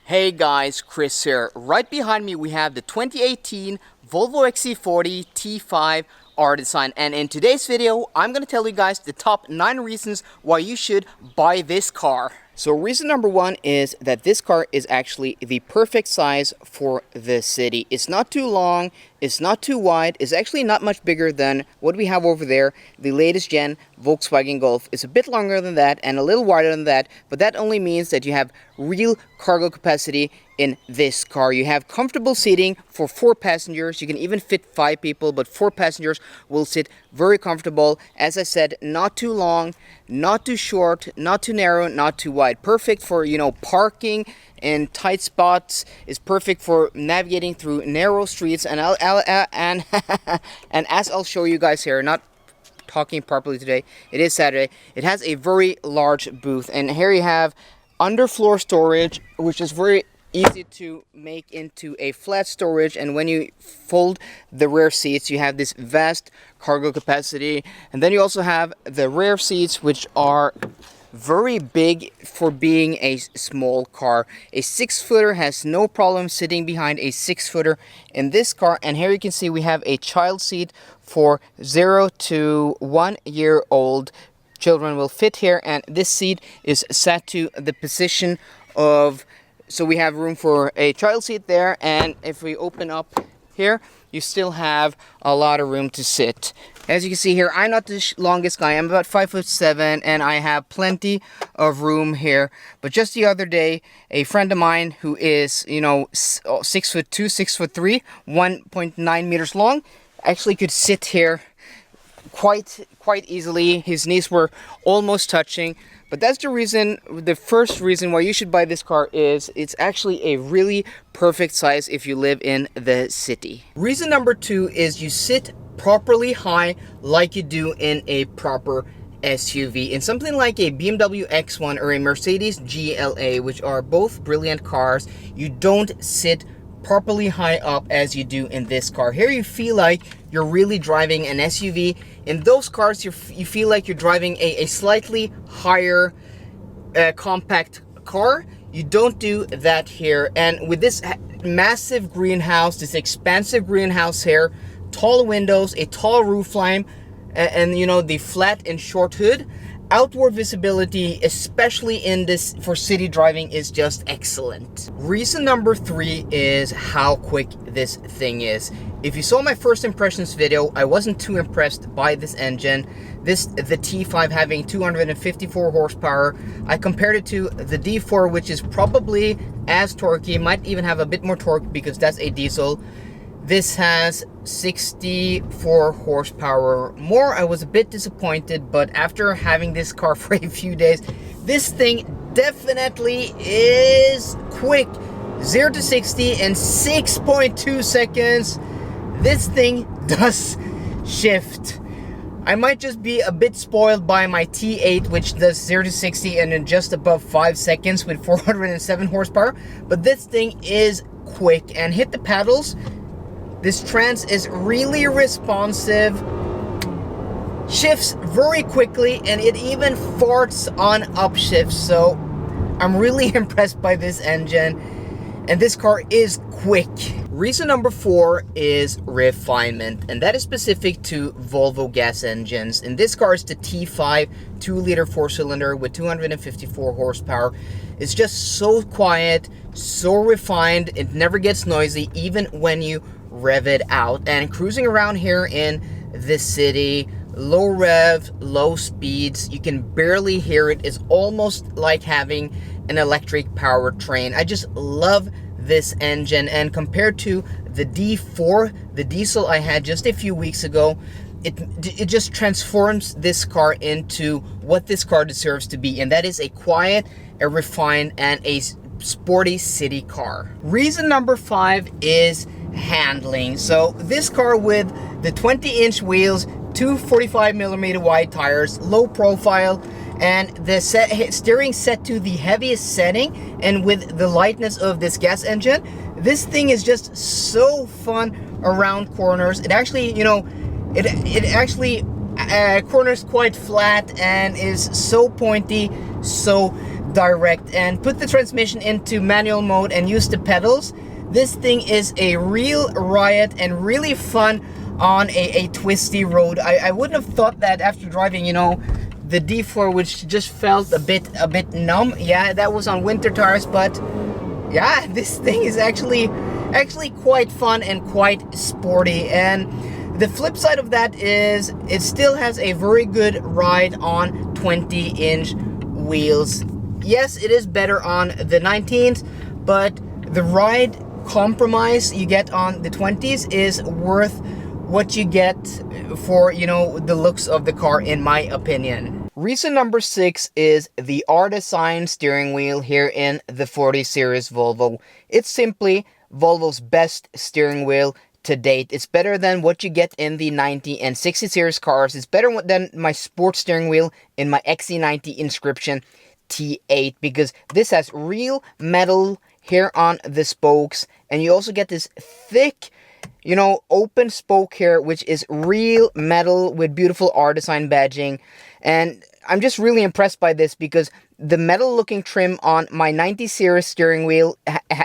Hey guys, Chris here. Right behind me we have the 2018 Volvo XC40 T5 R-Design, and in today's video I'm going to tell you guys the top 9 reasons why you should buy this car. So reason number 1 is that this car is actually the perfect size for the city. It's not too long, it's not too wide, it's actually not much bigger than what we have over there. The latest gen Volkswagen Golf is a bit longer than that and a little wider than that, but that only means that you have real cargo capacity in this car. You have comfortable seating for 4 passengers. You can even fit 5 people, but 4 passengers will sit very comfortable. As I said, not too long, not too short, not too narrow, not too wide. Perfect for, parking in tight spots. Is perfect for navigating through narrow streets. And and as I'll show you guys here, not talking properly today, it is Saturday, it has a very large booth, and here you have underfloor storage, which is very easy to make into a flat storage, and when you fold the rear seats you have this vast cargo capacity. And then you also have the rear seats, which are very big for being a small car. A 6-footer has no problem sitting behind a 6-footer in this car. And here you can see we have a child seat for 0 to 1 year old children will fit here, and this seat is set to the position of, so we have room for a child seat there, and if we open up here you still have a lot of room to sit. As you can see here, I'm not the longest guy. I'm about 5'7", and I have plenty of room here. But just the other day, a friend of mine who is 6'2", 6'3", 1.9 meters long actually could sit here quite easily. His knees were almost touching. But that's the first reason why you should buy this car is it's actually a really perfect size if you live in the city. Reason number 2 is you sit properly high like you do in a proper SUV. In something like a BMW X1 or a Mercedes GLA, which are both brilliant cars, you don't sit properly high up as you do in this car. Here you feel like you're really driving an SUV. In those cars you feel like you're driving a slightly higher compact car. You don't do that here. And with this massive greenhouse, this expansive greenhouse here, tall windows, a tall roofline, and the flat and short hood, outward visibility, especially in this for city driving, is just excellent. Reason number 3 is how quick this thing is. If you saw my first impressions video, I wasn't too impressed by this engine. The T5 having 254 horsepower. I compared it to the D4, which is probably as torquey, might even have a bit more torque because that's a diesel. This has 64 horsepower more. I was a bit disappointed, but after having this car for a few days, this thing definitely is quick. 0 to 60 in 6.2 seconds. This thing does shift. I might just be a bit spoiled by my T8, which does 0 to 60 in just above 5 seconds with 407 horsepower, but this thing is quick. And hit the paddles. This trans is really responsive, shifts very quickly, and it even farts on upshifts. So I'm really impressed by this engine, and this car is quick. Reason number 4 is refinement, and that is specific to Volvo gas engines. In this car, it's the T5 2-liter 4-cylinder with 254 horsepower. It's just so quiet, so refined. It never gets noisy, even when you rev it out. And cruising around here in the city, low rev, low speeds, you can barely hear it. It's almost like having an electric powertrain. I just love this engine, and compared to the D4, the diesel I had just a few weeks ago, it just transforms this car into what this car deserves to be, and that is a quiet, a refined, and a sporty city car. Reason number 5 is handling. So this car with the 20-inch wheels, 245mm wide tires, low profile, and the steering set to the heaviest setting, and with the lightness of this gas engine, this thing is just so fun around corners. It actually, it actually corners quite flat and is so pointy, so direct and put the transmission into manual mode and use the pedals, this thing is a real riot and really fun on a twisty road. I wouldn't have thought that after driving, you know, the D4, which just felt a bit numb. Yeah, that was on winter tires, but yeah, this thing is actually quite fun and quite sporty. And the flip side of that is it still has a very good ride on 20-inch wheels. Yes, it is better on the 19s, but the ride compromise you get on the 20s is worth what you get for, you know, the looks of the car, in my opinion. Reason number 6 is the R-Design steering wheel here in the 40 series Volvo. It's simply Volvo's best steering wheel to date. It's better than what you get in the 90 and 60 series cars. It's better than my sports steering wheel in my XC90 Inscription T8, because this has real metal here on the spokes, and you also get this thick, you know, open spoke here, which is real metal with beautiful R-Design badging. And I'm just really impressed by this, because the metal looking trim on my 90 series steering wheel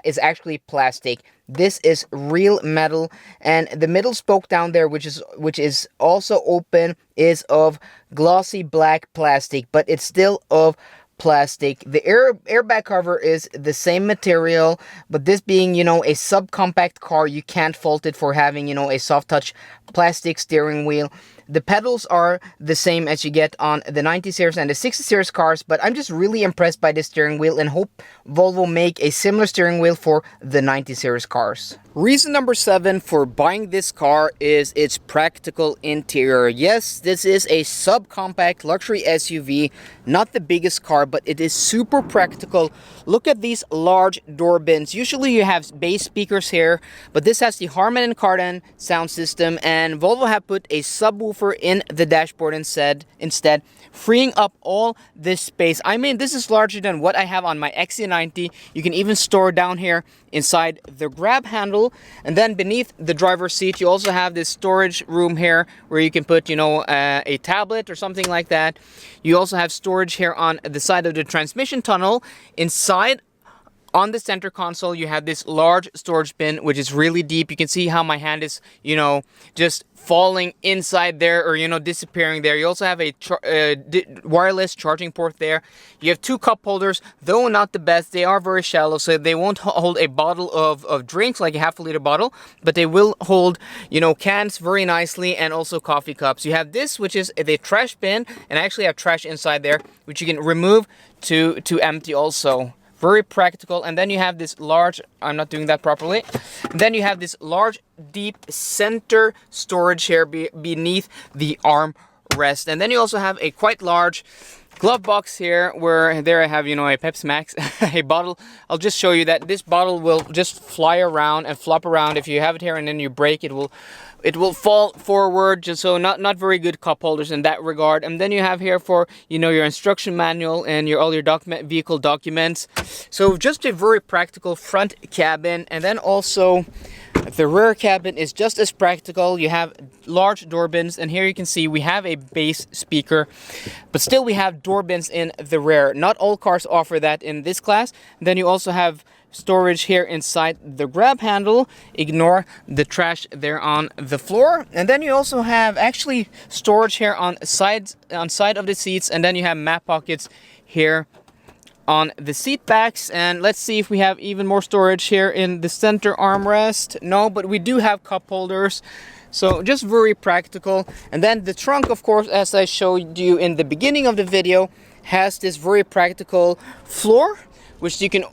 is actually plastic. This is real metal, and the middle spoke down there, which is also open, is of glossy black plastic, but it's still of plastic. The airbag cover is the same material, but this being, you know, a subcompact car, you can't fault it for having, you know, a soft touch plastic steering wheel. The pedals are the same as you get on the 90 series and the 60 series cars, but I'm just really impressed by this steering wheel and hope Volvo make a similar steering wheel for the 90 series cars. Reason number 7 for buying this car is its practical interior. Yes, this is a subcompact luxury SUV, not the biggest car, but it is super practical. Look at these large door bins. Usually you have bass speakers here, but this has the Harman & Kardon sound system, and Volvo have put a subwoofer in the dashboard instead, freeing up all this space. I mean, this is larger than what I have on my XC90. You can even store down here inside the grab handle, and then beneath the driver's seat you also have this storage room here where you can put, you know, a tablet or something like that. You also have storage here on the side of the transmission tunnel. Inside on the center console you have this large storage bin, which is really deep. You can see how my hand is, you know, just falling inside there, or, you know, disappearing there. You also have a wireless charging port there. You have 2 cup holders, though not the best. They are very shallow, so they won't hold a bottle of drinks, like a half-liter bottle, but they will hold, you know, cans very nicely, and also coffee cups. You have this, which is the trash bin, and I actually have trash inside there, which you can remove to empty also. Very practical. And then you have this large, I'm not doing that properly, and then you have this large deep center storage here beneath the armrest. And then you also have a quite large glove box here, where there I have, you know, a Pepsi Max, a bottle. I'll just show you that this bottle will just fly around and flop around. If you have it here and then you break, it will fall forward, just so not very good cup holders in that regard. And then you have here for, you know, your instruction manual and all your vehicle documents. So just a very practical front cabin. And then also the rear cabin is just as practical. You have large door bins, and here you can see we have a bass speaker, but still we have door bins in the rear. Not all cars offer that in this class. And then you also have storage here inside the grab handle. Ignore the trash there on the floor. And then you also have actually storage here on side of the seats, and then you have map pockets here on the seat backs. And let's see if we have even more storage here in the center armrest. No, but we do have cup holders. So just very practical. And then the trunk, of course, as I showed you in the beginning of the video, has this very practical floor, which you can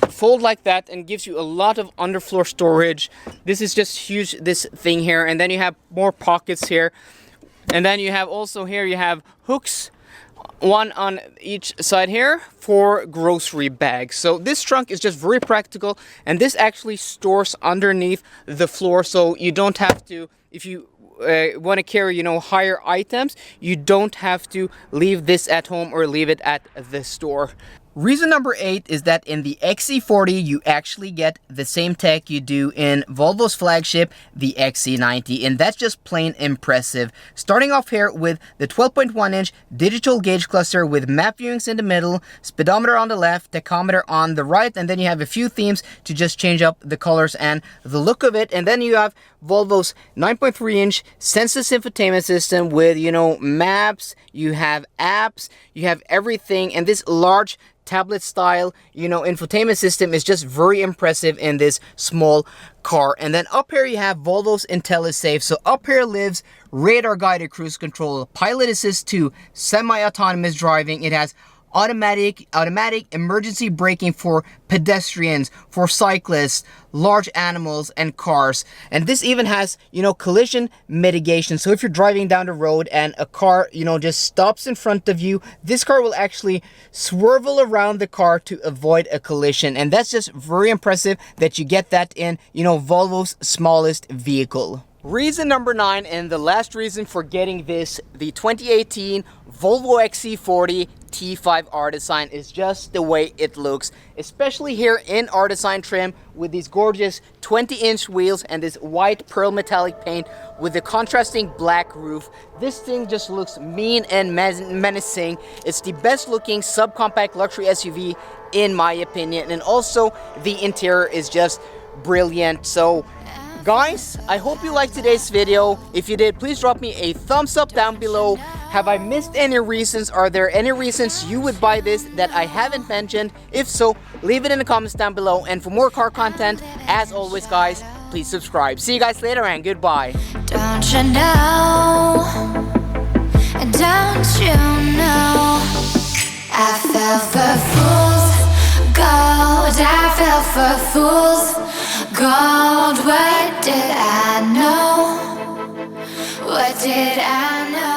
fold like that and gives you a lot of underfloor storage. This is just huge, this thing here. And then you have more pockets here. And then you have also here, you have hooks, one on each side here for grocery bags. So this trunk is just very practical, and this actually stores underneath the floor, so you don't have to, if you want to carry, you know, higher items, you don't have to leave this at home or leave it at the store. Reason number 8 is that in the XC40, you actually get the same tech you do in Volvo's flagship, the XC90, and that's just plain impressive. Starting off here with the 12.1-inch digital gauge cluster with map viewings in the middle, speedometer on the left, tachometer on the right, and then you have a few themes to just change up the colors and the look of it. And then you have Volvo's 9.3-inch senseless infotainment system with, maps, you have apps, you have everything, and this large tablet style, infotainment system is just very impressive in this small car. And then up here you have Volvo's IntelliSafe. So up here lives radar guided cruise control, pilot assist 2, semi-autonomous driving. It has automatic emergency braking for pedestrians, for cyclists, large animals, and cars. And this even has, collision mitigation. So if you're driving down the road and a car, just stops in front of you, this car will actually swerve around the car to avoid a collision. And that's just very impressive that you get that in, Volvo's smallest vehicle. Reason number 9, and the last reason for getting this, the 2018 Volvo XC40 T5 R-Design, is just the way it looks, especially here in R-Design trim with these gorgeous 20-inch wheels and this white pearl metallic paint with the contrasting black roof. This thing just looks mean and menacing. It's the best looking subcompact luxury SUV in my opinion, and also the interior is just brilliant. So guys, I hope you liked today's video. If you did, please drop me a thumbs up down below. Have I missed any reasons? Are there any reasons you would buy this that I haven't mentioned? If so, leave it in the comments down below. And for more car content, as always guys, please subscribe. See you guys later and goodbye. Don't you know? Don't you know? I fell for fools gold. I fell for fools gold. What did I know? What did I know?